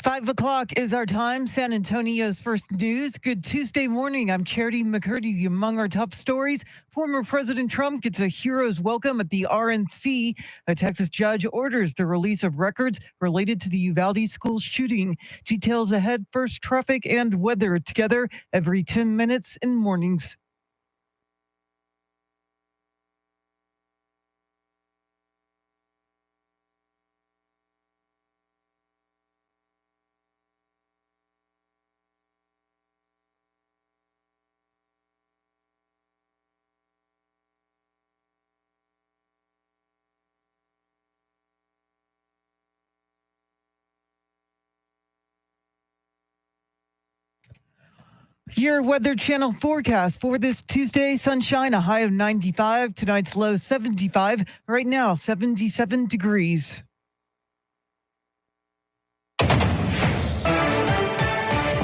5 o'clock is our time. San Antonio's first news. Good Tuesday morning. I'm Charity McCurdy. Among our top stories, former President Trump gets a hero's welcome at the RNC. A Texas judge orders the release of records related to the Uvalde school shooting. Details ahead. First, traffic and weather together every 10 minutes in mornings. Your Weather Channel forecast for this Tuesday: sunshine, a high of 95. Tonight's low 75. Right now, 77 degrees. Well,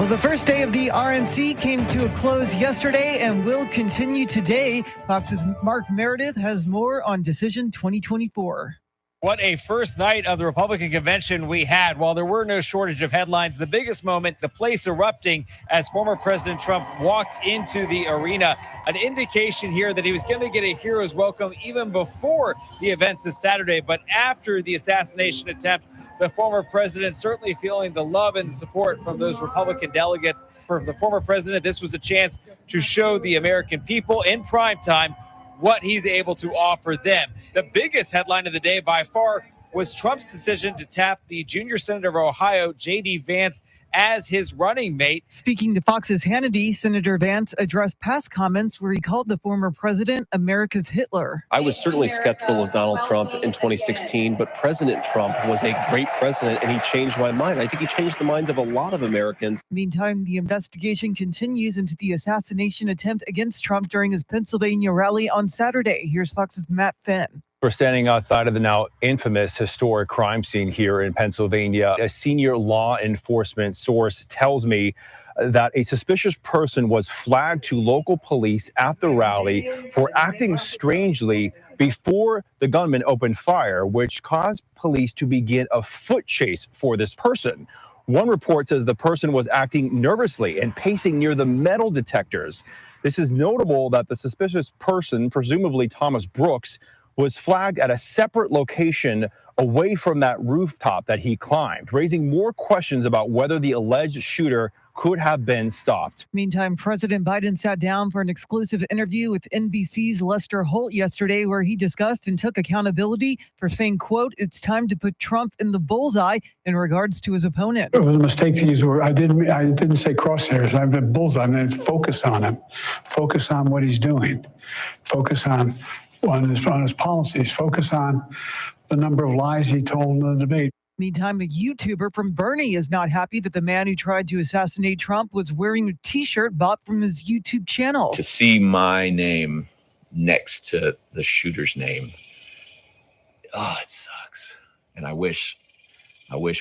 the first day of the RNC came to a close yesterday and will continue today. Fox's Mark Meredith has more on Decision 2024. What a first night of the Republican convention we had. While there were no shortage of headlines, the biggest moment, the place erupting as former President Trump walked into the arena. An indication here that he was going to get a hero's welcome even before the events of Saturday. But after the assassination attempt, the former president certainly feeling the love and the support from those Republican delegates. For the former president, this was a chance to show the American people in prime time what he's able to offer them. The biggest headline of the day by far was Trump's decision to tap the junior senator of Ohio, J.D. Vance, as his running mate. Speaking to Fox's Hannity, Senator Vance addressed past comments where he called the former president America's Hitler. I was certainly skeptical of Donald Trump in 2016, but President Trump was a great president, and he changed my mind. I think he changed the minds of a lot of Americans. Meantime, the investigation continues into the assassination attempt against Trump during his Pennsylvania rally on Saturday. Here's Fox's Matt Finn. We're standing outside of the now infamous historic crime scene here in Pennsylvania. A senior law enforcement source tells me that a suspicious person was flagged to local police at the rally for acting strangely before the gunman opened fire, which caused police to begin a foot chase for this person. One report says the person was acting nervously and pacing near the metal detectors. This is notable that the suspicious person, presumably Thomas Brooks, was flagged at a separate location away from that rooftop that he climbed, raising more questions about whether the alleged shooter could have been stopped. Meantime, President Biden sat down for an exclusive interview with NBC's Lester Holt yesterday, where he discussed and took accountability for saying, quote, "It's time to put Trump in the bullseye" in regards to his opponent. It was a mistake to use word. I didn't say crosshairs. I meant bullseye. I meant focus on him. Focus on what he's doing. Focus on his policies. Focus on the number of lies he told in the debate. Meantime, a YouTuber from Bernie is not happy that the man who tried to assassinate Trump was wearing a T-shirt bought from his YouTube channel. To see my name next to the shooter's name, it sucks. And I wish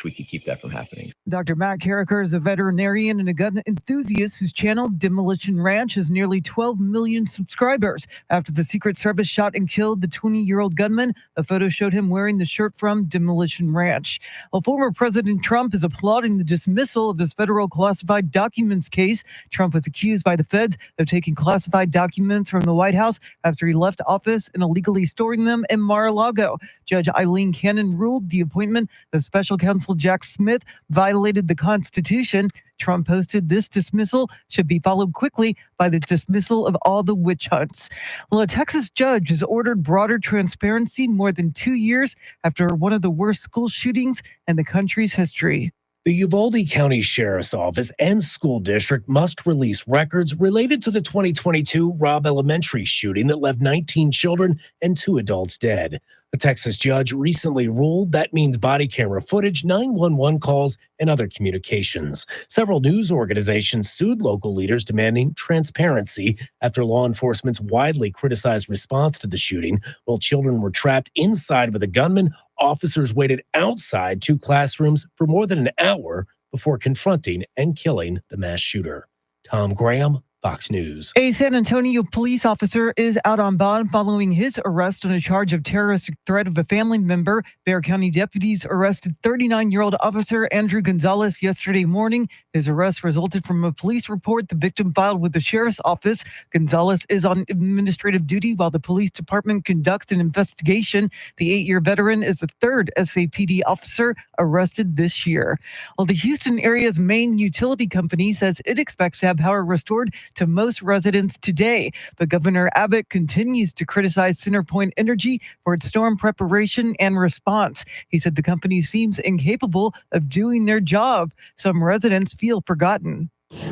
we could keep that from happening. Dr. Matt Carricker is a veterinarian and a gun enthusiast whose channel, Demolition Ranch, has nearly 12 million subscribers. After the Secret Service shot and killed the 20-year-old gunman, a photo showed him wearing the shirt from Demolition Ranch. Well, former President Trump is applauding the dismissal of his federal classified documents case. Trump was accused by the feds of taking classified documents from the White House after he left office and illegally storing them in Mar-a-Lago. Judge Eileen Cannon ruled the appointment of Special Counsel Jack Smith violated the Constitution. Trump posted this dismissal should be followed quickly by the dismissal of all the witch hunts. Well, a Texas judge has ordered broader transparency more than 2 years after one of the worst school shootings in the country's history. The Uvalde County Sheriff's Office and school district must release records related to the 2022 Robb Elementary shooting that left 19 children and 2 adults dead. A Texas judge recently ruled that means body camera footage, 911 calls, and other communications. Several news organizations sued local leaders demanding transparency after law enforcement's widely criticized response to the shooting. While children were trapped inside with a gunman, officers waited outside 2 classrooms for more than an hour before confronting and killing the mass shooter. Tom Graham, Fox News. A San Antonio police officer is out on bond following his arrest on a charge of terroristic threat of a family member. Bexar County deputies arrested 39-year-old officer Andrew Gonzalez yesterday morning. His arrest resulted from a police report the victim filed with the sheriff's office. Gonzalez is on administrative duty while the police department conducts an investigation. The 8-year veteran is the third SAPD officer arrested this year. Well, the Houston area's main utility company says it expects to have power restored to most residents today. But Governor Abbott continues to criticize CenterPoint Energy for its storm preparation and response. He said the company seems incapable of doing their job. Some residents feel forgotten.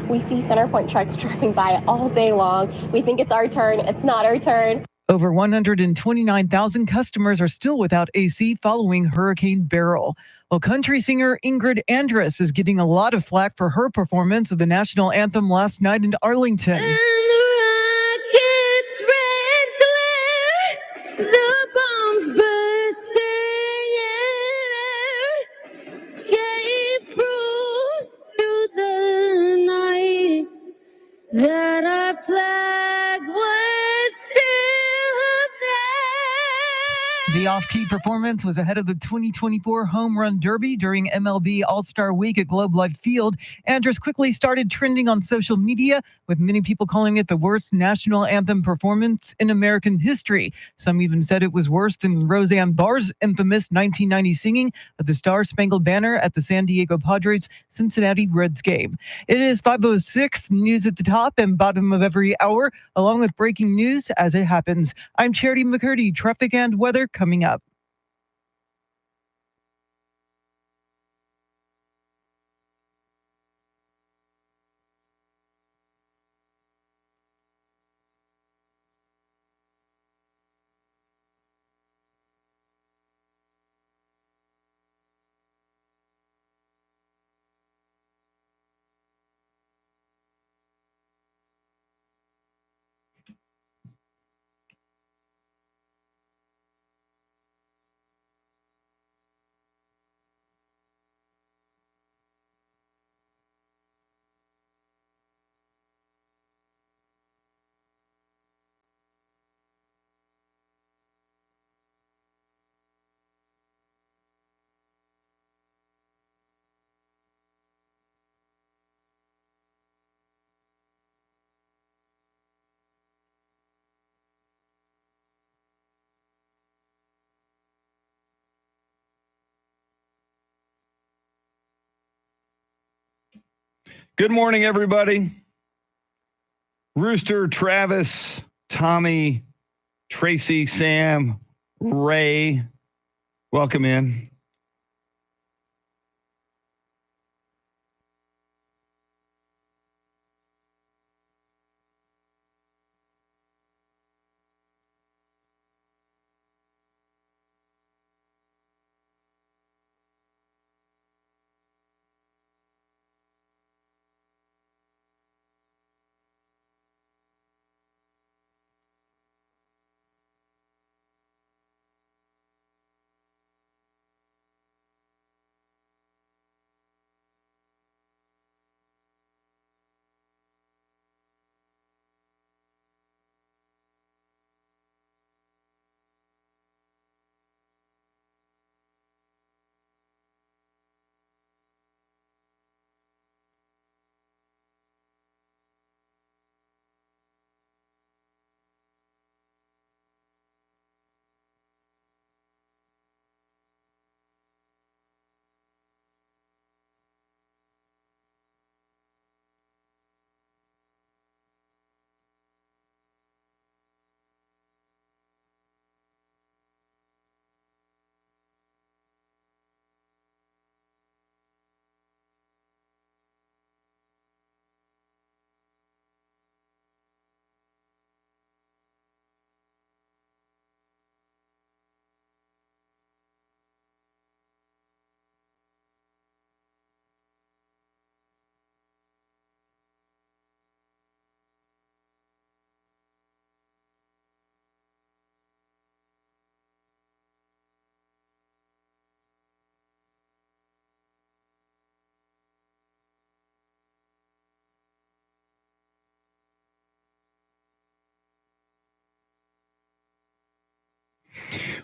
We see CenterPoint trucks driving by all day long. We think it's our turn. It's not our turn. Over 129,000 customers are still without AC following Hurricane Beryl. Well, country singer Ingrid Andress is getting a lot of flack for her performance of the national anthem last night in Arlington. And the rocket's red glare, the bombs bursting in air, gave proof through the night that our flag was still there. The off-key performance was ahead of the 2024 Home Run Derby during MLB All-Star Week at Globe Life Field. Andress quickly started trending on social media, with many people calling it the worst national anthem performance in American history. Some even said it was worse than Roseanne Barr's infamous 1990 singing of the Star-Spangled Banner at the San Diego Padres Cincinnati Reds game. It is 5:06, news at the top and bottom of every hour, along with breaking news as it happens. I'm Charity McCurdy, traffic and weather coming up. Good morning, everybody. Rooster, Travis, Tommy, Tracy, Sam, Ray, welcome in.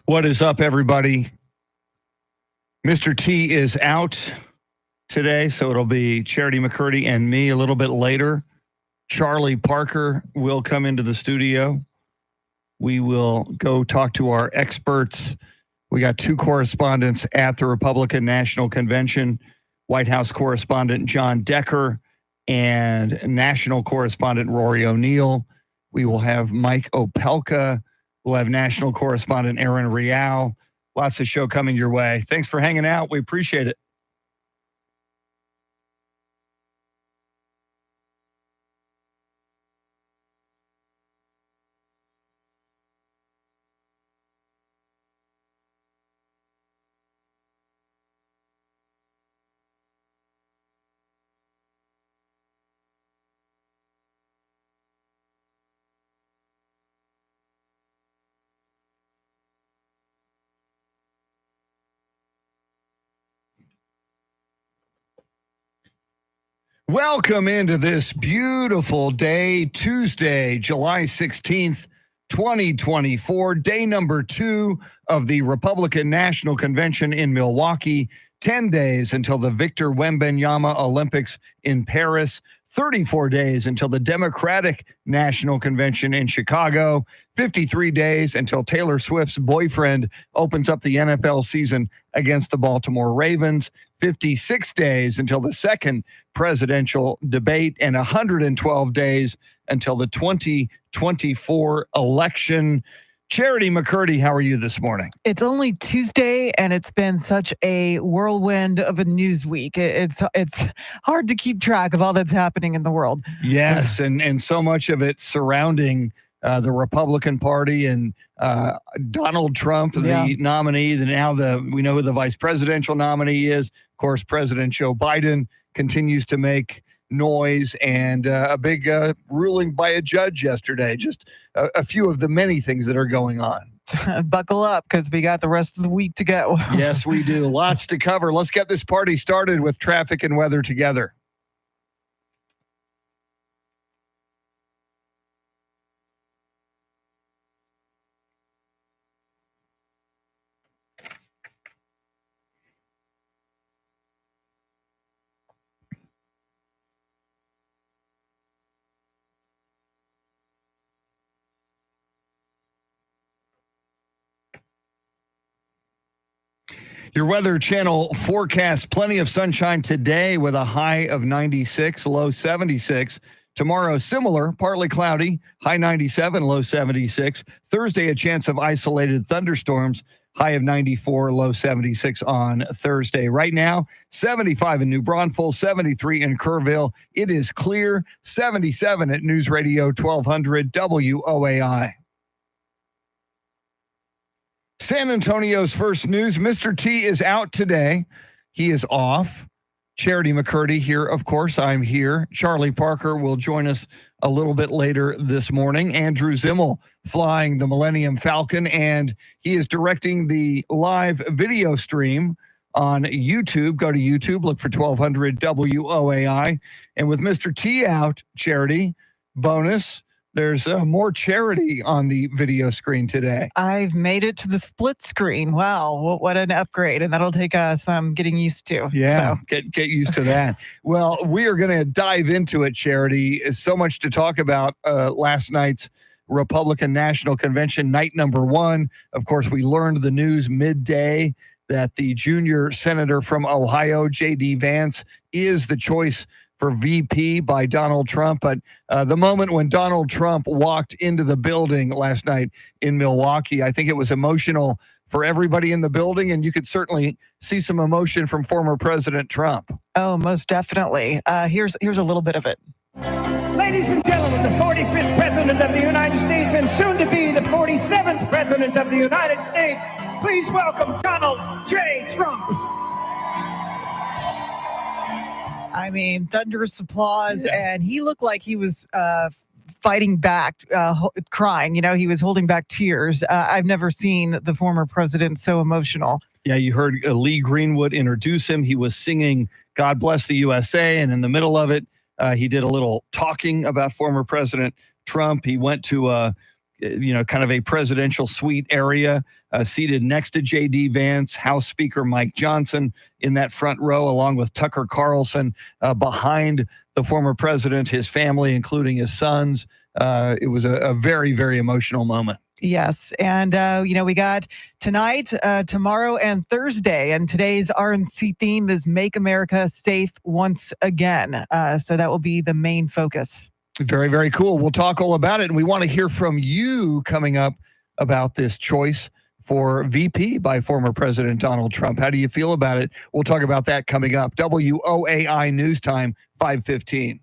What is up, everybody? Mr. T is out today, so it'll be Charity McCurdy and me a little bit later. Charlie Parker will come into the studio. We will go talk to our experts. We got two correspondents at the Republican National Convention, White House correspondent John Decker and national correspondent Rory O'Neill. We will have Mike Opelka. We'll have national correspondent Aaron Rial. Lots of show coming your way. Thanks for hanging out. We appreciate it. Welcome into this beautiful day, Tuesday, July 16th, 2024, day number 2 of the Republican National Convention in Milwaukee, 10 days until the Victor Wembanyama Olympics in Paris, 34 days until the Democratic National Convention in Chicago, 53 days until Taylor Swift's boyfriend opens up the NFL season against the Baltimore Ravens, 56 days until the second presidential debate, and 112 days until the 2024 election. Charity McCurdy, how are you this morning? It's only Tuesday, and it's been such a whirlwind of a news week. It's hard to keep track of all that's happening in the world. Yes, and so much of it surrounding the Republican Party and Donald Trump, the nominee. We know who the vice presidential nominee is. Of course, President Joe Biden continues to make noise, and a big ruling by a judge yesterday. Just a few of the many things that are going on. Buckle up, because we got the rest of the week to go. Yes, we do. Lots to cover. Let's get this party started with traffic and weather together. Your Weather Channel forecast: plenty of sunshine today with a high of 96, low 76. Tomorrow, similar, partly cloudy, high 97, low 76. Thursday, a chance of isolated thunderstorms, high of 94, low 76 on Thursday. Right now, 75 in New Braunfels, 73 in Kerrville. It is clear, 77 at News Radio 1200 WOAI. San Antonio's first news: Mr. T is out today. He is off. Charity McCurdy here, of course. I'm here. Charlie Parker will join us a little bit later this morning. Andrew Zimmel flying the Millennium Falcon, and he is directing the live video stream on YouTube. Go to YouTube, look for 1200 WOAI. And with Mr. T out, Charity, bonus, there's more Charity on the video screen today. I've made it to the split screen. Wow, what an upgrade. And that'll take some getting used to. Yeah, so. Get used to that. Well, we are going to dive into it, Charity. There's so much to talk about. Last night's Republican National Convention, night number 1. Of course, we learned the news midday that the junior senator from Ohio, J.D. Vance, is the choice for VP by Donald Trump. But the moment when Donald Trump walked into the building last night in Milwaukee, I think it was emotional for everybody in the building, and you could certainly see some emotion from former President Trump. Oh, most definitely. Here's a little bit of it. Ladies and gentlemen, the 45th President of the United States and soon to be the 47th President of the United States, please welcome Donald J. Trump. I mean, thunderous applause, and he looked like he was fighting back, crying. You know, he was holding back tears. I've never seen the former president so emotional. Yeah, you heard Lee Greenwood introduce him. He was singing God Bless the USA, and in the middle of it, he did a little talking about former President Trump. He went to kind of a presidential suite area, seated next to J.D. Vance, House Speaker Mike Johnson in that front row, along with Tucker Carlson behind the former president, his family, including his sons. It was a very, very emotional moment. Yes. And, we got tonight, tomorrow, and Thursday. And today's RNC theme is Make America Safe Once Again. So that will be the main focus. Very, very cool. We'll talk all about it. And we want to hear from you coming up about this choice for VP by former President Donald Trump. How do you feel about it? We'll talk about that coming up. WOAI News Time, 5:15.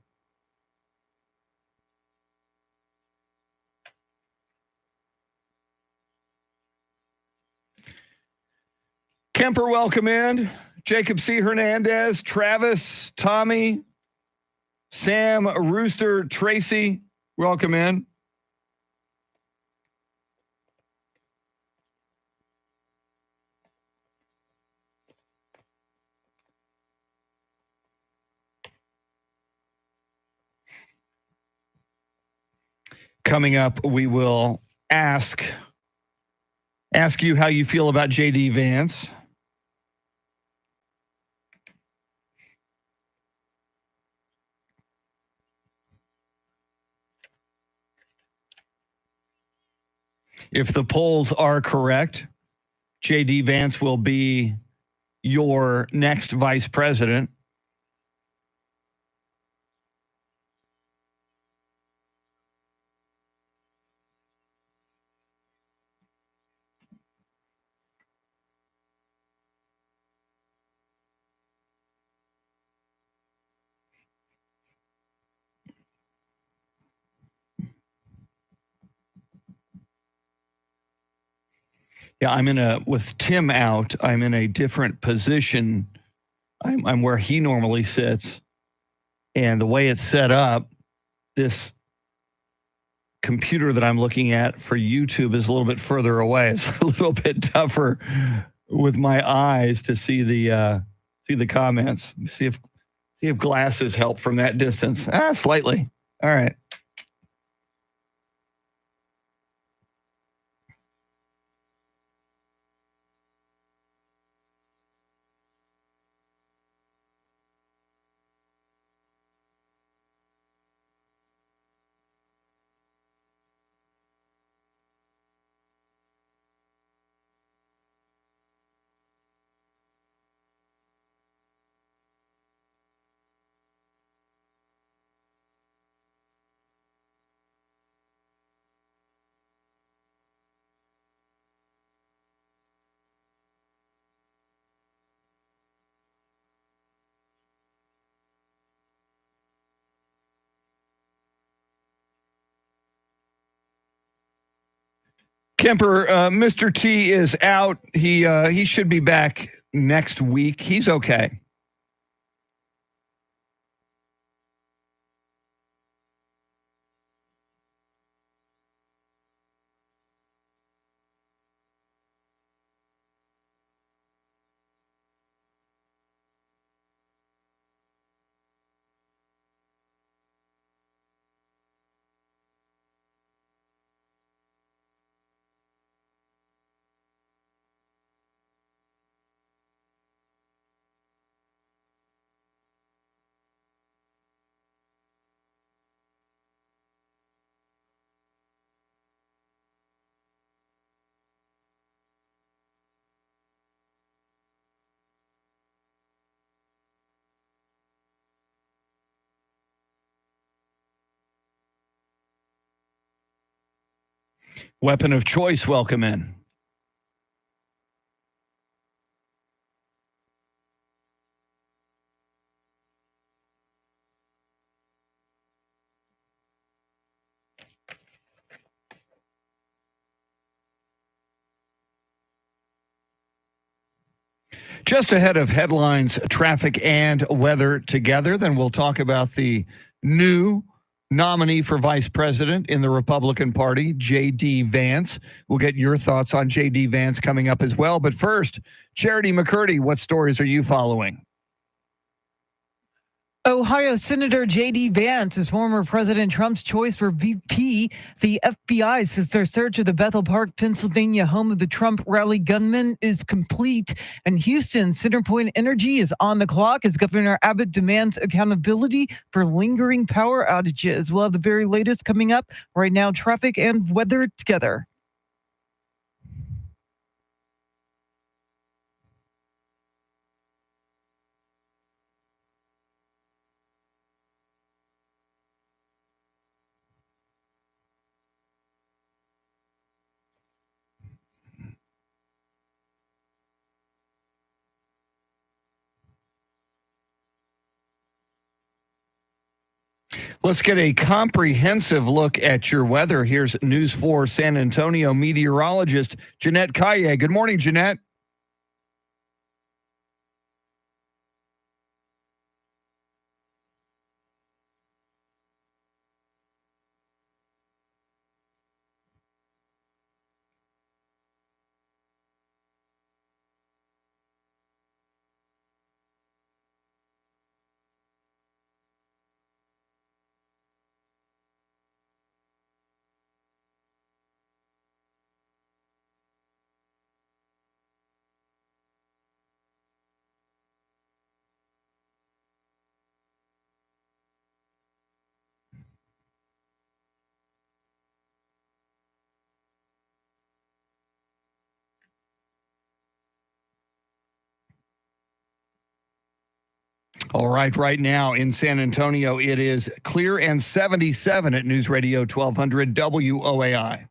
Kemper, welcome in. Jacob C. Hernandez, Travis, Tommy, Sam, Rooster, Tracy, welcome in. Coming up, we will ask you how you feel about J.D. Vance. If the polls are correct, J.D. Vance will be your next vice president. Yeah, with Tim out, I'm in a different position. I'm where he normally sits. And the way it's set up, this computer that I'm looking at for YouTube is a little bit further away. It's a little bit tougher with my eyes to see the comments. See if glasses help from that distance. Slightly. All right. Kemper, Mr. T is out. He should be back next week. He's okay. Weapon of choice, welcome in. Just ahead of headlines, traffic and weather together, then we'll talk about the new nominee for vice president in the Republican Party, J.D. Vance. We'll get your thoughts on J.D. Vance coming up as well. But first, Charity McCurdy, what stories are you following? Ohio Senator J.D. Vance is former President Trump's choice for VP. The FBI says their search of the Bethel Park, Pennsylvania home of the Trump rally gunman is complete. And Houston, CenterPoint Energy is on the clock as Governor Abbott demands accountability for lingering power outages. We'll have the very latest coming up right now, traffic and weather together. Let's get a comprehensive look at your weather. Here's News 4 San Antonio meteorologist Jeanette Calle. Good morning, Jeanette. All right now in San Antonio, it is clear and 77 at News Radio 1200 WOAI.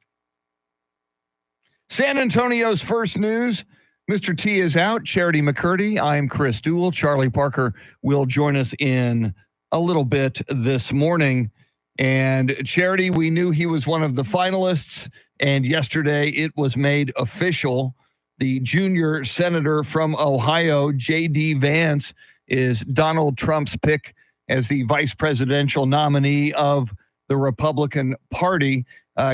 San Antonio's first news. Mr. T is out. Charity McCurdy. I'm Chris Duell. Charlie Parker will join us in a little bit this morning. And Charity, we knew he was one of the finalists, and yesterday it was made official. The junior senator from Ohio, J.D. Vance, is Donald Trump's pick as the vice presidential nominee of the Republican Party.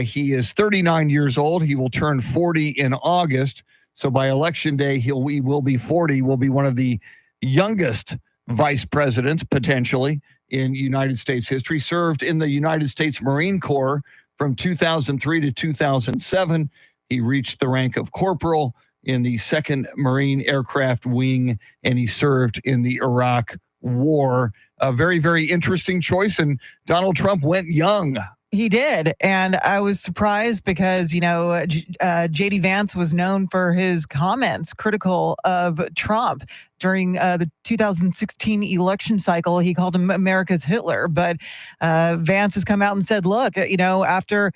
He is 39 years old. He will turn 40 in August. So by election day, he will be 40, will be one of the youngest vice presidents, potentially, in United States history. Served in the United States Marine Corps from 2003 to 2007. He reached the rank of corporal in the 2nd Marine Aircraft Wing, and he served in the Iraq War. A very, very interesting choice, and Donald Trump went young. He did. And I was surprised because, J.D. Vance was known for his comments critical of Trump during the 2016 election cycle. He called him America's Hitler. But Vance has come out and said, look, after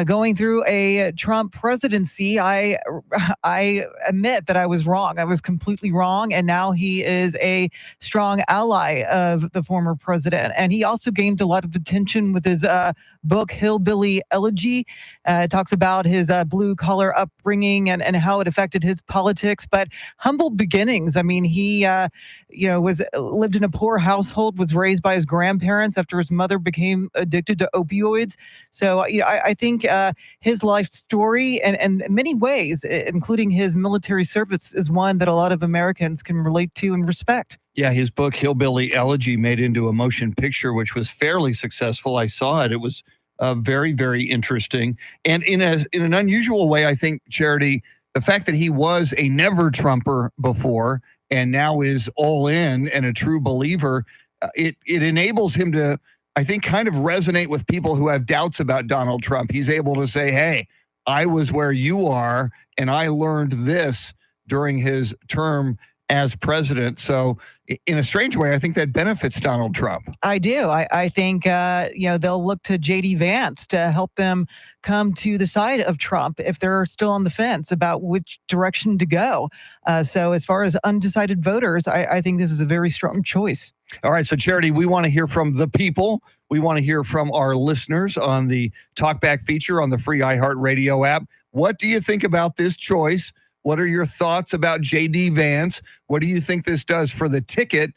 going through a Trump presidency, I admit that I was wrong. I was completely wrong. And now he is a strong ally of the former president. And he also gained a lot of attention with his book, Hillbilly Elegy. Talks about his blue collar upbringing and how it affected his politics. But humble beginnings. I mean, he lived in a poor household, was raised by his grandparents after his mother became addicted to opioids. So I think his life story and in many ways, including his military service, is one that a lot of Americans can relate to and respect. Yeah, his book, Hillbilly Elegy, made into a motion picture, which was fairly successful. I saw it. It was very, very interesting. And in an unusual way, I think, Charity, the fact that he was a never Trumper before and now is all in and a true believer, it enables him to, I think, kind of resonate with people who have doubts about Donald Trump. He's able to say, hey, I was where you are, and I learned this during his term as president. So in a strange way, I think that benefits Donald Trump. I do. I think, they'll look to J.D. Vance to help them come to the side of Trump if they're still on the fence about which direction to go. So as far as undecided voters, I think this is a very strong choice. All right. So, Charity, we want to hear from the people. We want to hear from our listeners on the Talkback feature on the free iHeartRadio app. What do you think about this choice? What are your thoughts about J.D. Vance? What do you think this does for the ticket?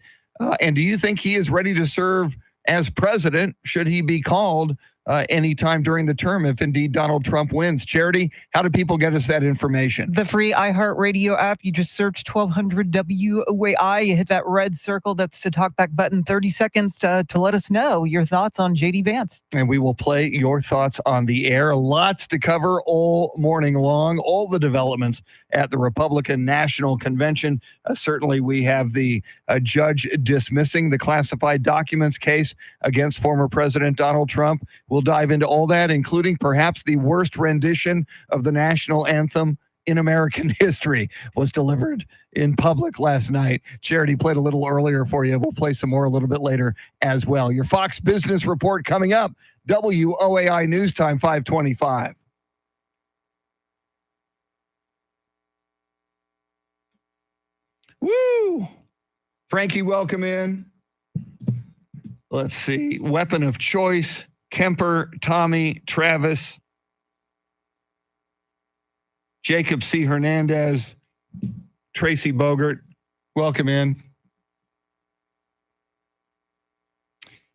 And do you think he is ready to serve as president should he be called anytime during the term if indeed Donald Trump wins. Charity, how do people get us that information? The free iHeartRadio app. You just search 1200 WOAI. You hit that red circle. That's the talkback button. 30 seconds to let us know your thoughts on JD Vance. And we will play your thoughts on the air. Lots to cover all morning long, all the developments at the Republican National Convention. Certainly, we have the judge dismissing the classified documents case against former President Donald Trump. We'll dive into all that, including perhaps the worst rendition of the national anthem in American history was delivered in public last night. Charity played a little earlier for you. We'll play some more a little bit later as well. Your Fox Business Report coming up. WOAI News Time 525. Woo! Frankie, welcome in. Let's see. Weapon of choice. Kemper, Tommy, Travis, Jacob C. Hernandez, Tracy Bogert, welcome in.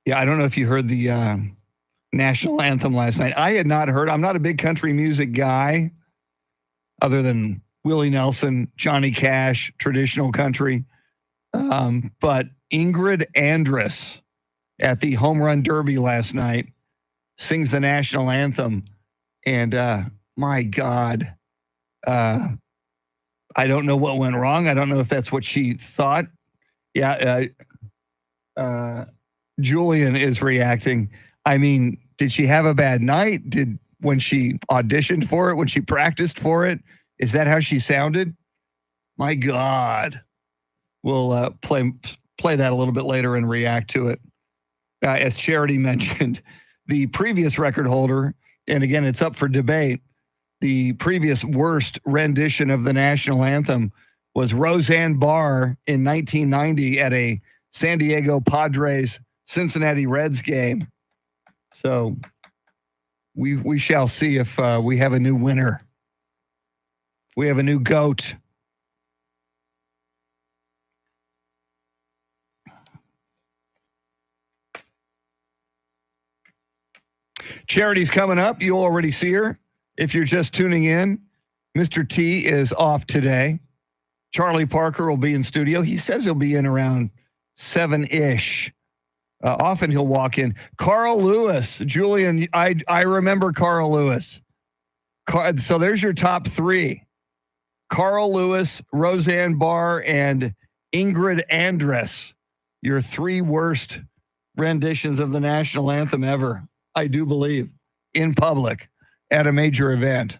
Yeah, I don't know if you heard the national anthem last night. I had not heard. I'm not a big country music guy, other than Willie Nelson, Johnny Cash, traditional country. But Ingrid Andress at the Home Run Derby last night sings the national anthem, and my God, I don't know what went wrong. I don't know if that's what she thought. Yeah, Julian is reacting. I mean, did she have a bad night? When she auditioned for it, when she practiced for it, is that how she sounded? My God. We'll play that a little bit later and react to it. As Charity mentioned, the previous record holder, and again, it's up for debate, the previous worst rendition of the national anthem was Roseanne Barr in 1990 at a San Diego Padres Cincinnati Reds game. So we shall see if we have a new winner. We have a new GOAT. Charity's coming up. You already see her. If you're just tuning in, Mr. T is off today. Charlie Parker will be in studio. He says he'll be in around 7-ish. Often he'll walk in. Carl Lewis. Julian, I remember Carl Lewis. So there's your top three. Carl Lewis, Roseanne Barr, and Ingrid Andress. Your three worst renditions of the national anthem ever. I do believe, in public at a major event.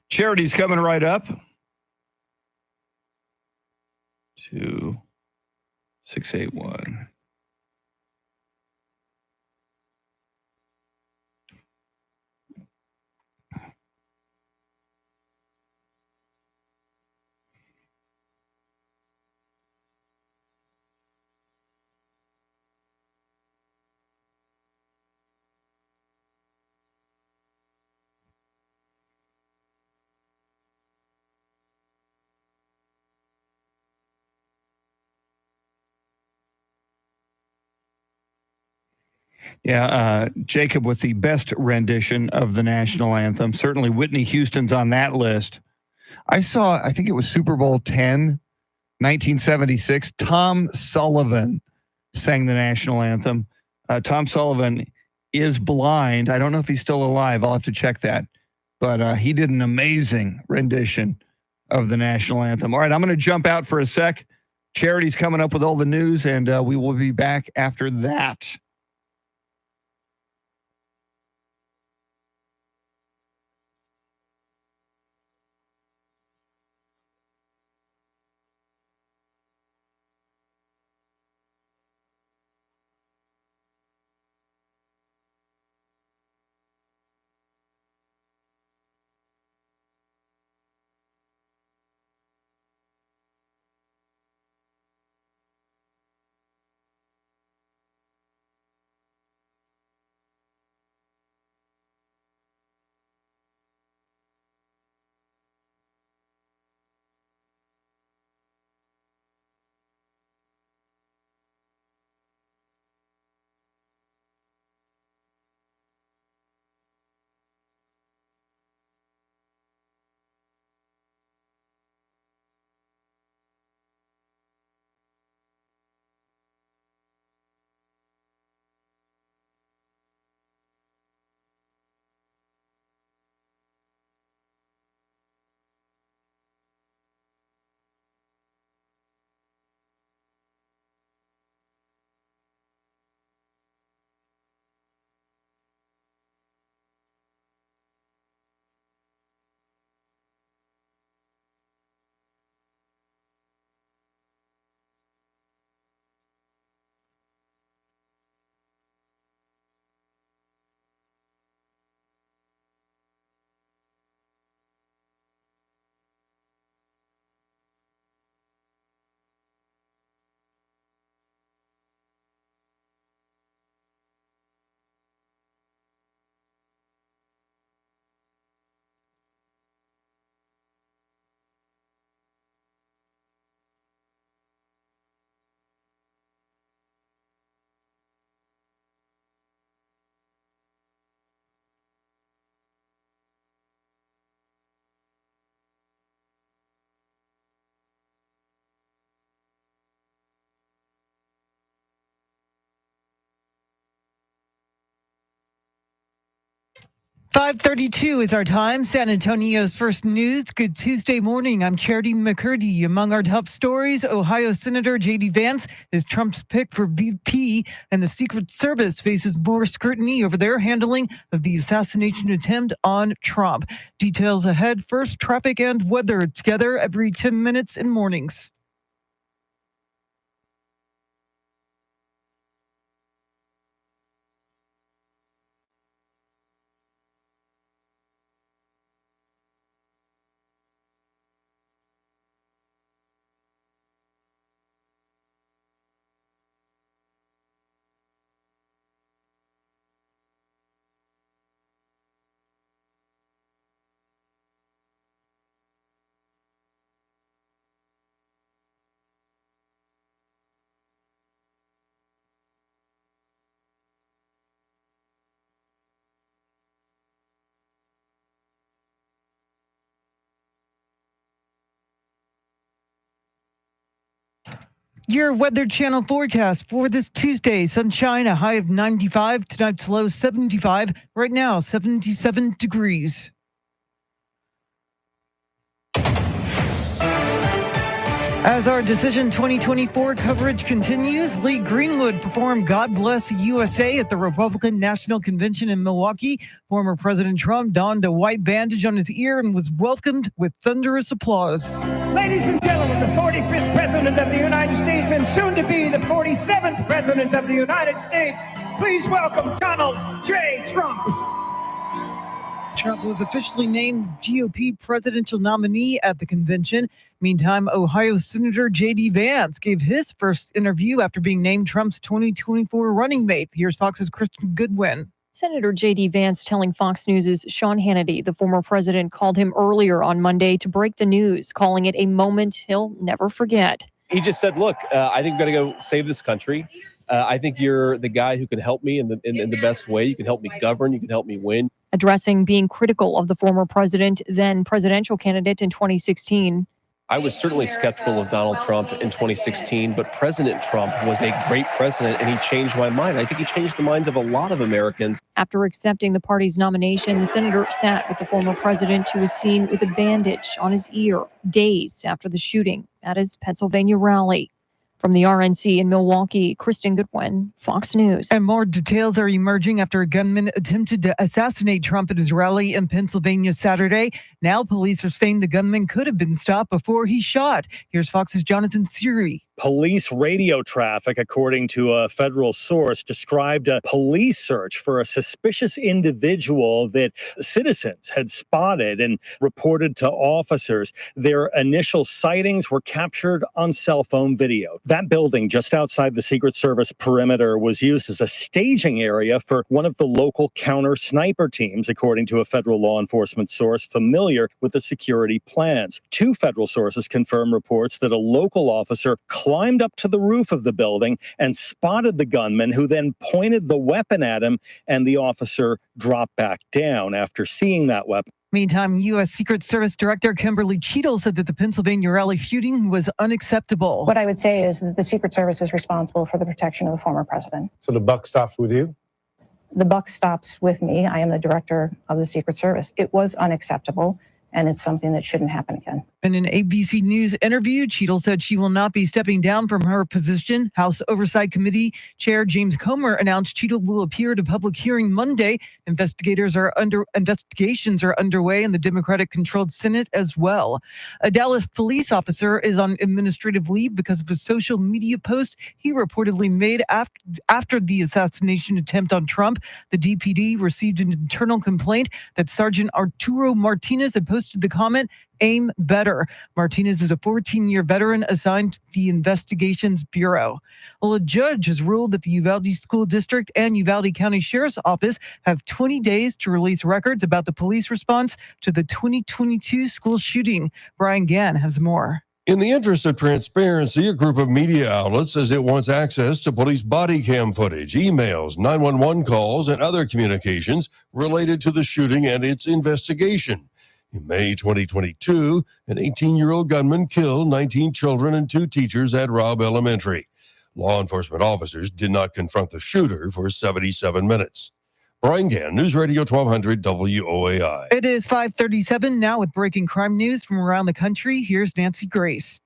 Charity's coming right up. 2681. Yeah, Jacob with the best rendition of the national anthem. Certainly Whitney Houston's on that list. I think it was Super Bowl 10, 1976. Tom Sullivan sang the national anthem. Tom Sullivan, is blind. I don't know if he's still alive. I'll have to check that. But he did an amazing rendition of the national anthem. All right, I'm going to jump out for a sec. Charity's coming up with all the news, and we will be back after that. .532 is our time. San Antonio's first news. Good Tuesday morning. I'm Charity McCurdy. Among our top stories, Ohio Senator J.D. Vance is Trump's pick for VP, and the Secret Service faces more scrutiny over their handling of the assassination attempt on Trump. Details ahead. First, traffic and weather together every 10 minutes in mornings. Your Weather Channel forecast for this Tuesday. Sunshine, a high of 95. Tonight's low 75. Right now, 77 degrees. As our Decision 2024 coverage continues, Lee Greenwood performed God Bless the USA at the Republican National Convention in Milwaukee. Former President Trump donned a white bandage on his ear and was welcomed with thunderous applause. Ladies and gentlemen, the 45th President of the United States and soon to be the 47th President of the United States, please welcome Donald J. Trump. Trump was officially named GOP presidential nominee at the convention. Meantime, Ohio Senator J.D. Vance gave his first interview after being named Trump's 2024 running mate. Here's Fox's Kristen Goodwin. Senator J.D. Vance telling Fox News' Sean Hannity the former president called him earlier on Monday to break the news, calling it a moment he'll never forget. He just said, look, I think we've got to go save this country. I think you're the guy who can help me in the best way. You can help me govern. You can help me win. Addressing being critical of the former president, then presidential candidate in 2016. I was certainly skeptical of Donald Trump in 2016, but President Trump was a great president and he changed my mind. I think he changed the minds of a lot of Americans. After accepting the party's nomination, the senator sat with the former president, who was seen with a bandage on his ear days after the shooting at his Pennsylvania rally. From the RNC in Milwaukee, Kristen Goodwin, Fox News. And more details are emerging after a gunman attempted to assassinate Trump at his rally in Pennsylvania Saturday. Now police are saying the gunman could have been stopped before he shot. Here's Fox's Jonathan Siri. Police radio traffic, according to a federal source, described a police search for a suspicious individual that citizens had spotted and reported to officers. Their initial sightings were captured on cell phone video. That building just outside the Secret Service perimeter was used as a staging area for one of the local counter sniper teams, according to a federal law enforcement source familiar with the security plans. Two federal sources confirm reports that a local officer climbed up to the roof of the building and spotted the gunman, who then pointed the weapon at him, and the officer dropped back down after seeing that weapon. Meantime, U.S. Secret Service Director Kimberly Cheadle said that the Pennsylvania rally shooting was unacceptable. What I would say is that the Secret Service is responsible for the protection of the former president. So the buck stops with you? The buck stops with me. I am the director of the Secret Service. It was unacceptable, and it's something that shouldn't happen again. In an ABC News interview, Cheadle said she will not be stepping down from her position. House Oversight Committee Chair James Comer announced Cheadle will appear at a public hearing Monday. Investigations are underway in the Democratic-controlled Senate as well. A Dallas police officer is on administrative leave because of a social media post he reportedly made after the assassination attempt on Trump. The DPD received an internal complaint that Sergeant Arturo Martinez had posted the comment, "Aim better." Martinez is a 14-year veteran assigned to the Investigations Bureau. Well, a judge has ruled that the Uvalde School District and Uvalde County Sheriff's Office have 20 days to release records about the police response to the 2022 school shooting. Brian Gann has more. In the interest of transparency, a group of media outlets says it wants access to police body cam footage, emails, 911 calls, and other communications related to the shooting and its investigation. In May 2022, an 18-year-old gunman killed 19 children and 2 teachers at Robb Elementary. Law enforcement officers did not confront the shooter for 77 minutes. Brian Gann, News Radio 1200 WOAI. It is 5:37 now with breaking crime news from around the country. Here's Nancy Grace.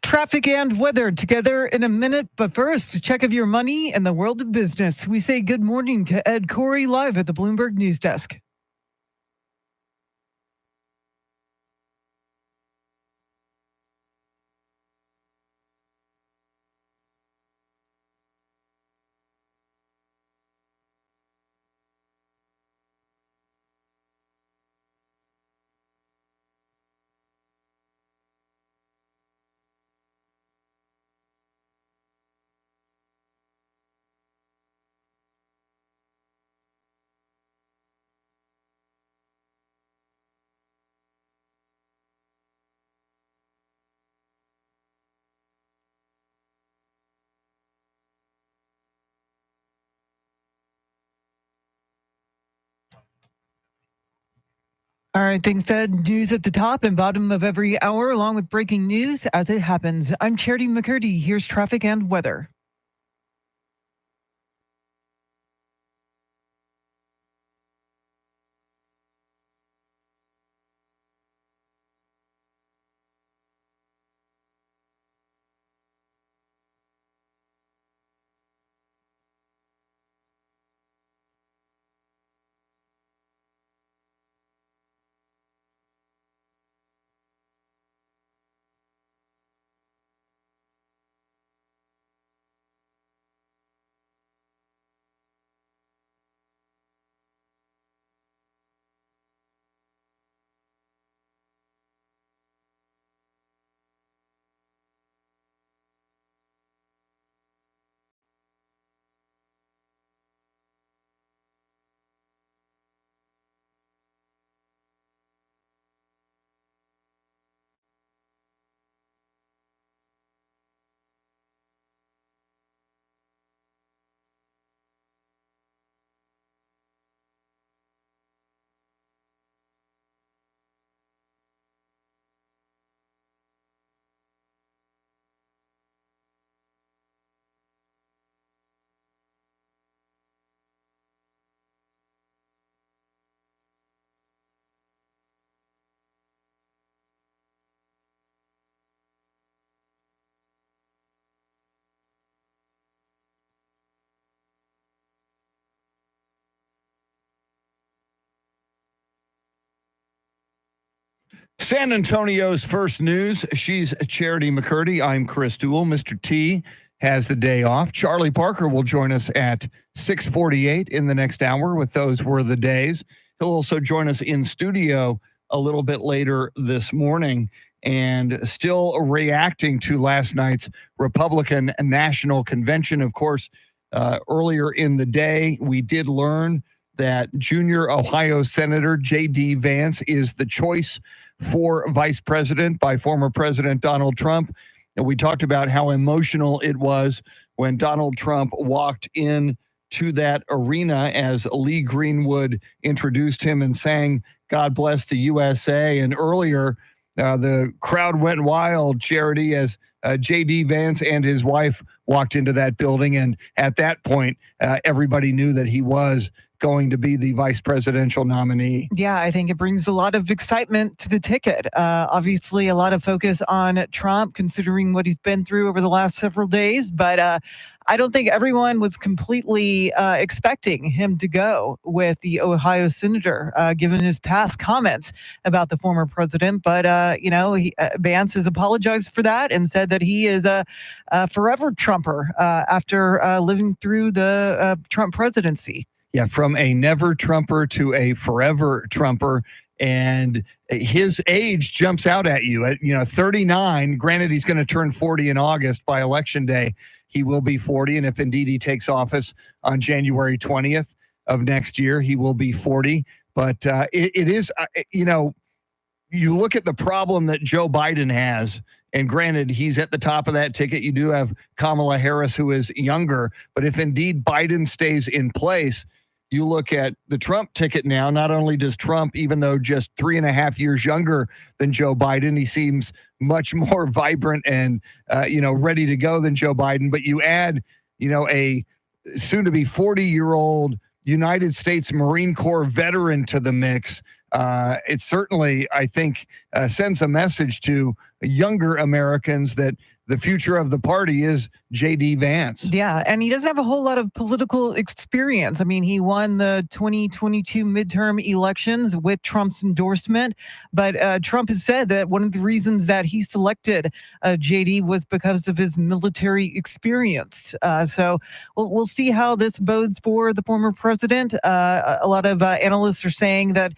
Traffic and weather together in a minute, but first, a check of your money and the world of business. We say good morning to Ed Corey live at the Bloomberg News Desk. All right, thanks, Ed. News at the top and bottom of every hour, along with breaking news as it happens. I'm Charity McCurdy. Here's traffic and weather. San Antonio's first news. She's Charity McCurdy. I'm Chris Duell. Mr. T has the day off. Charlie Parker will join us at 6:48 in the next hour with Those Were the Days. He'll also join us in studio a little bit later this morning, and still reacting to last night's Republican National Convention. Of course, earlier in the day, we did learn that junior Ohio Senator J.D. Vance is the choice for vice president by former President Donald Trump. And we talked about how emotional it was when Donald Trump walked in to that arena as Lee Greenwood introduced him and sang "God Bless the USA." And earlier, the crowd went wild, Charity, as J.D. Vance and his wife walked into that building. And at that point, everybody knew that he was going to be the vice presidential nominee. Yeah, I think it brings a lot of excitement to the ticket. Obviously, a lot of focus on Trump, considering what he's been through over the last several days. But I don't think everyone was completely expecting him to go with the Ohio senator, given his past comments about the former president. But, Vance has apologized for that and said that he is a forever Trumper after living through the Trump presidency. Yeah, from a never Trumper to a forever Trumper. And his age jumps out at you at 39. Granted, he's going to turn 40 in August. By election day, he will be 40. And if indeed he takes office on January 20th of next year, he will be 40. But it is, you look at the problem that Joe Biden has. And granted, he's at the top of that ticket. You do have Kamala Harris, who is younger. But if indeed Biden stays in place, you look at the Trump ticket now. Not only does Trump, even though just 3.5 years younger than Joe Biden, he seems much more vibrant and, ready to go than Joe Biden. But you add, a soon-to-be 40-year-old United States Marine Corps veteran to the mix. It certainly, I think, sends a message to younger Americans that the future of the party is J.D. Vance. Yeah, and he doesn't have a whole lot of political experience. I mean, he won the 2022 midterm elections with Trump's endorsement, but Trump has said that one of the reasons that he selected J.D. was because of his military experience. So we'll see how this bodes for the former president. A lot of analysts are saying that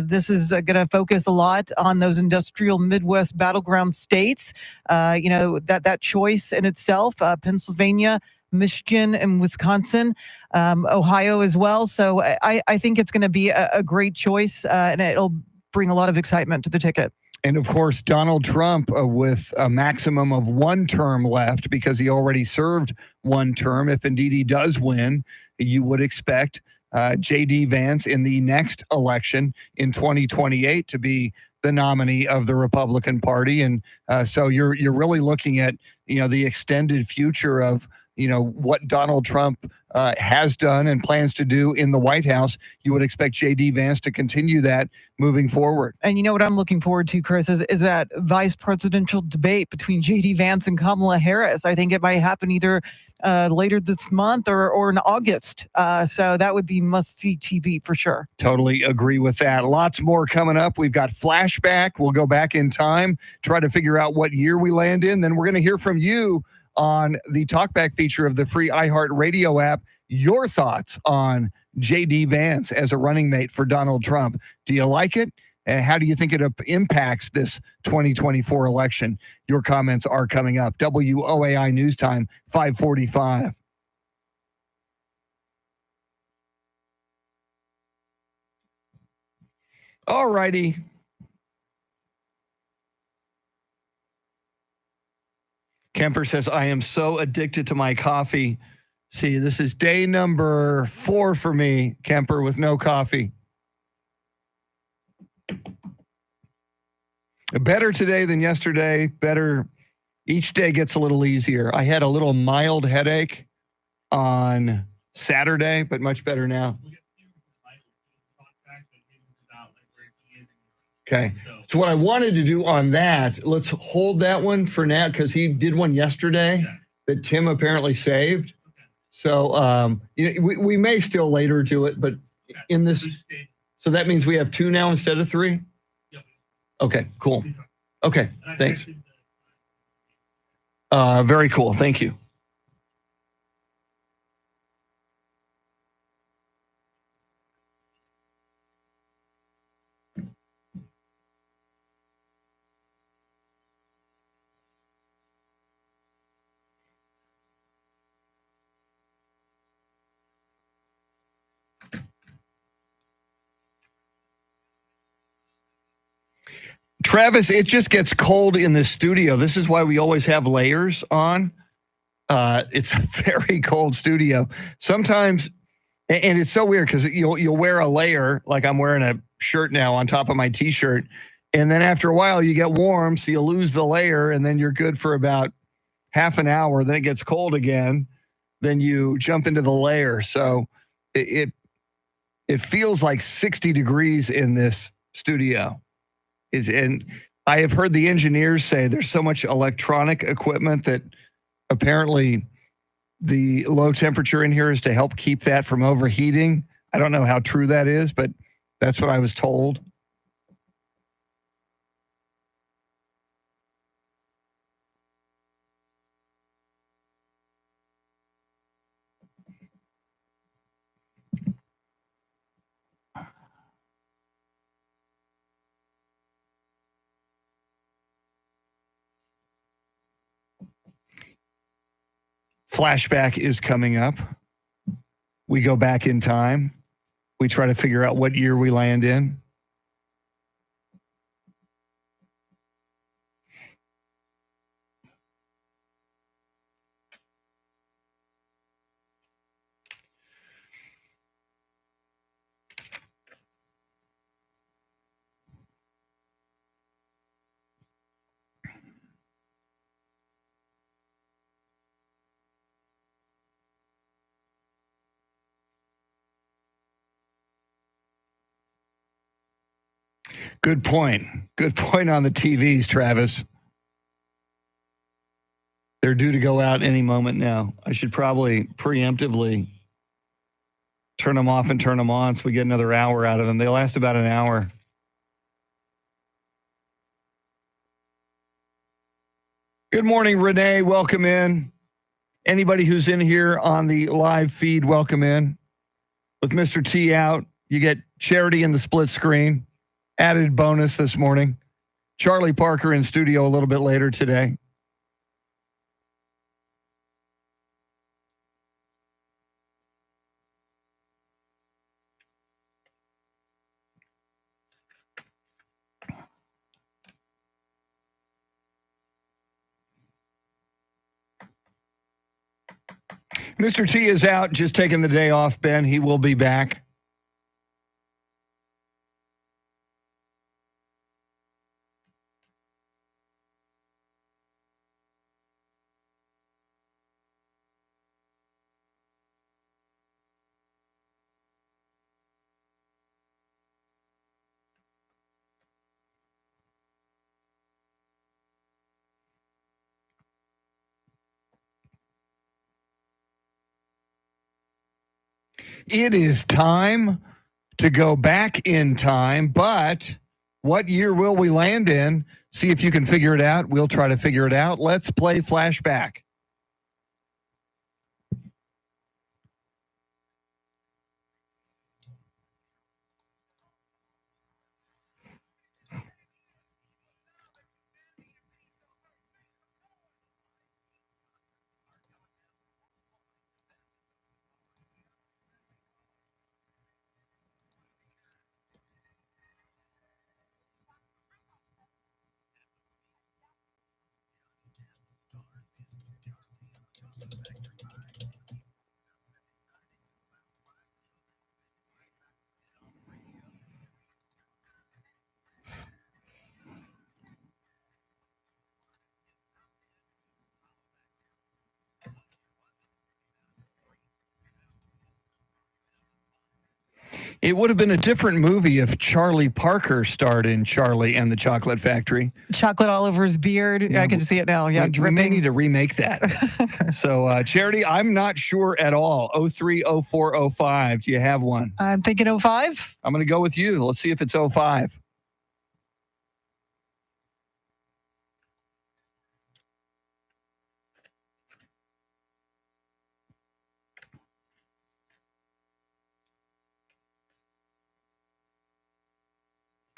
this is going to focus a lot on those industrial Midwest battleground states. That choice in itself, Pennsylvania, Michigan, and Wisconsin, Ohio as well. So I think it's going to be a great choice, and it'll bring a lot of excitement to the ticket. And of course, Donald Trump with a maximum of one term left because he already served one term. If indeed he does win, you would expect J.D. Vance in the next election in 2028 to be the nominee of the Republican Party. And so you're really looking at, the extended future of, what Donald Trump has done and plans to do in the White House. You would expect J.D. Vance to continue that moving forward. And you know what I'm looking forward to, Chris, is that vice presidential debate between J.D. Vance and Kamala Harris. I think it might happen either later this month or in August. So that would be must-see TV for sure. Totally agree with that. Lots more coming up. We've got Flashback. We'll go back in time, try to figure out what year we land in. Then we're going to hear from you on the talkback feature of the free iHeartRadio app, your thoughts on J.D. Vance as a running mate for Donald Trump. Do you like it? And how do you think it impacts this 2024 election? Your comments are coming up. WOAI News Time, 5:45. All righty. Kemper says, I am so addicted to my coffee. See, this is day number 4 for me, Kemper, with no coffee. Better today than yesterday. Better. Each day gets a little easier. I had a little mild headache on Saturday, but much better now. Okay. So what I wanted to do on that, let's hold that one for now because he did one yesterday that Tim apparently saved. So we may still later do it, but in this, so that means we have 2 now instead of 3? Okay, cool. Okay, thanks. Very cool. Thank you. Travis, it just gets cold in the studio. This is why we always have layers on. It's a very cold studio. Sometimes, and it's so weird because you'll wear a layer, like I'm wearing a shirt now on top of my t-shirt, and then after a while you get warm, so you lose the layer, and then you're good for about half an hour. Then it gets cold again. Then you jump into the layer. So it feels like 60 degrees in this studio. And I have heard the engineers say there's so much electronic equipment that apparently the low temperature in here is to help keep that from overheating. I don't know how true that is, but that's what I was told. Flashback is coming up. We go back in time. We try to figure out what year we land in. Good point. Good point on the TVs, Travis. They're due to go out any moment now. I should probably preemptively turn them off and turn them on so we get another hour out of them. They last about an hour. Good morning, Renee. Welcome in. Anybody who's in here on the live feed, welcome in. With Mr. T out, you get Charity in the split screen. Added bonus this morning. Charlie Parker in studio a little bit later today. Mr. T is out, just taking the day off, Ben. He will be back. It is time to go back in time, but what year will we land in? See if you can figure it out. We'll try to figure it out. Let's play flashback. It would have been a different movie if Charlie Parker starred in Charlie and the Chocolate Factory. Chocolate all over his beard. Yeah, I can see it now. Yeah, we may need to remake that. So, Charity, I'm not sure at all. 030405. Do you have one? I'm thinking 05. I'm going to go with you. Let's see if it's 05.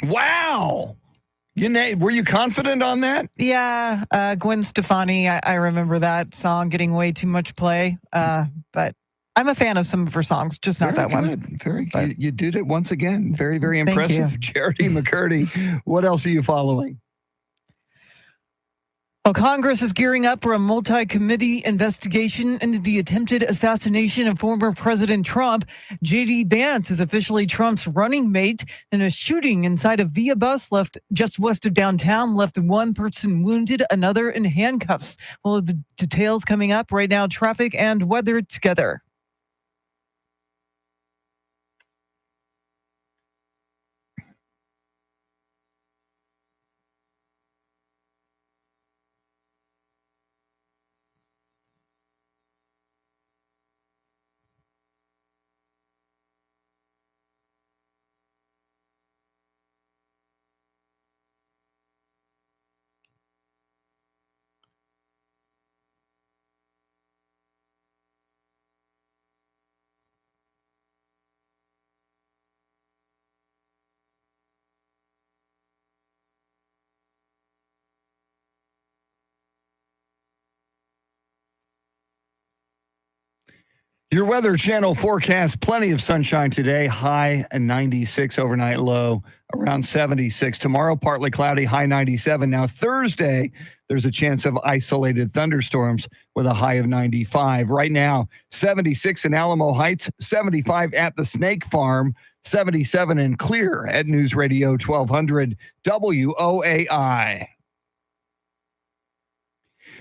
Wow. Were you confident on that? Yeah, Gwen Stefani. I remember that song getting way too much play. But I'm a fan of some of her songs, just not that one. Very good. You did it once again. Very, very Thank impressive. you. Charity McCurdy, what else are you following? Well, Congress is gearing up for a multi-committee investigation into the attempted assassination of former President Trump. J.D. Vance is officially Trump's running mate in a shooting inside a Via bus left just west of downtown, left one person wounded, another in handcuffs. Well, the details coming up right now, traffic and weather together. Your Weather Channel forecast, plenty of sunshine today, high 96, overnight low around 76. Tomorrow, partly cloudy, high 97. Now, Thursday, there's a chance of isolated thunderstorms with a high of 95. Right now, 76 in Alamo Heights, 75 at the Snake Farm, 77 in Clear at News Radio 1200 WOAI.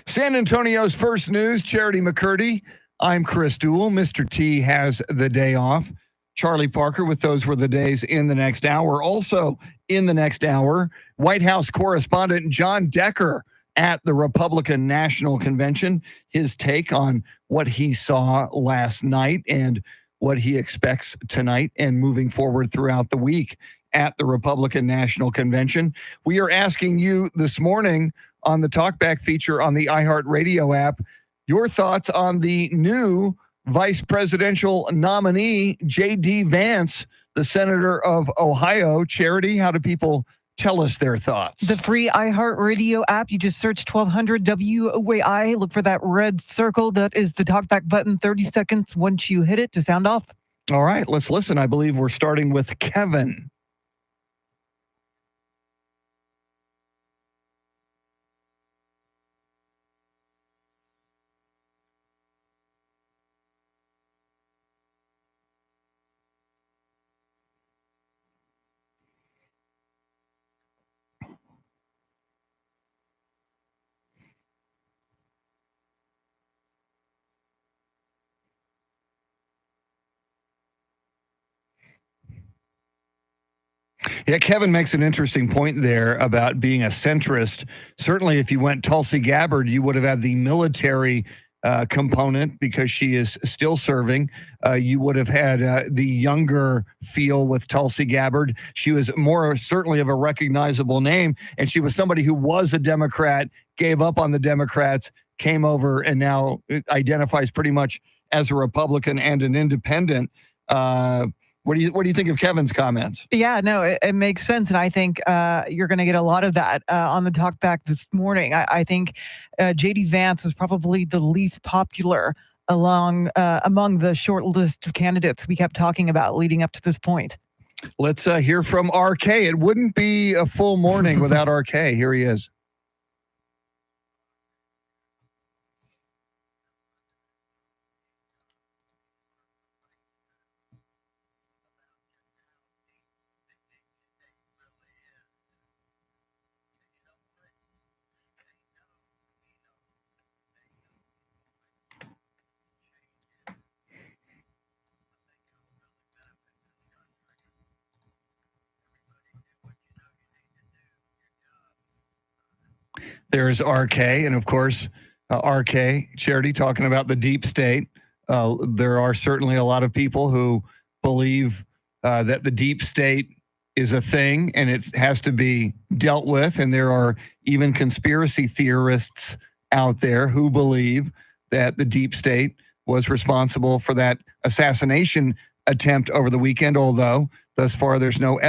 San Antonio's first news, Charity McCurdy. I'm Chris Duell. Mr. T has the day off. Charlie Parker with those were the days in the next hour. Also in the next hour, White House correspondent John Decker at the Republican National Convention. His take on what he saw last night and what he expects tonight and moving forward throughout the week at the Republican National Convention. We are asking you this morning on the Talkback feature on the iHeartRadio app, your thoughts on the new vice presidential nominee, J.D. Vance, the senator of Ohio. Charity, how do people tell us their thoughts? The free iHeartRadio app, you just search 1200 WOAI. Look for that red circle. That is the talkback button. 30 seconds once you hit it to sound off. All right, let's listen. I believe we're starting with Kevin. Yeah, Kevin makes an interesting point there about being a centrist. Certainly, if you went Tulsi Gabbard, you would have had the military component because she is still serving. You would have had the younger feel with Tulsi Gabbard. She was more certainly of a recognizable name, and she was somebody who was a Democrat, gave up on the Democrats, came over, and now identifies pretty much as a Republican and an independent. What do you think of Kevin's comments? Yeah, no, it makes sense. And I think you're going to get a lot of that on the talkback this morning. I think J.D. Vance was probably the least popular among the short list of candidates we kept talking about leading up to this point. Let's hear from RK. It wouldn't be a full morning without RK. Here he is. There's RK, and of course, RK, Charity, talking about the deep state. There are certainly a lot of people who believe that the deep state is a thing and it has to be dealt with. And there are even conspiracy theorists out there who believe that the deep state was responsible for that assassination attempt over the weekend, although thus far there's no evidence.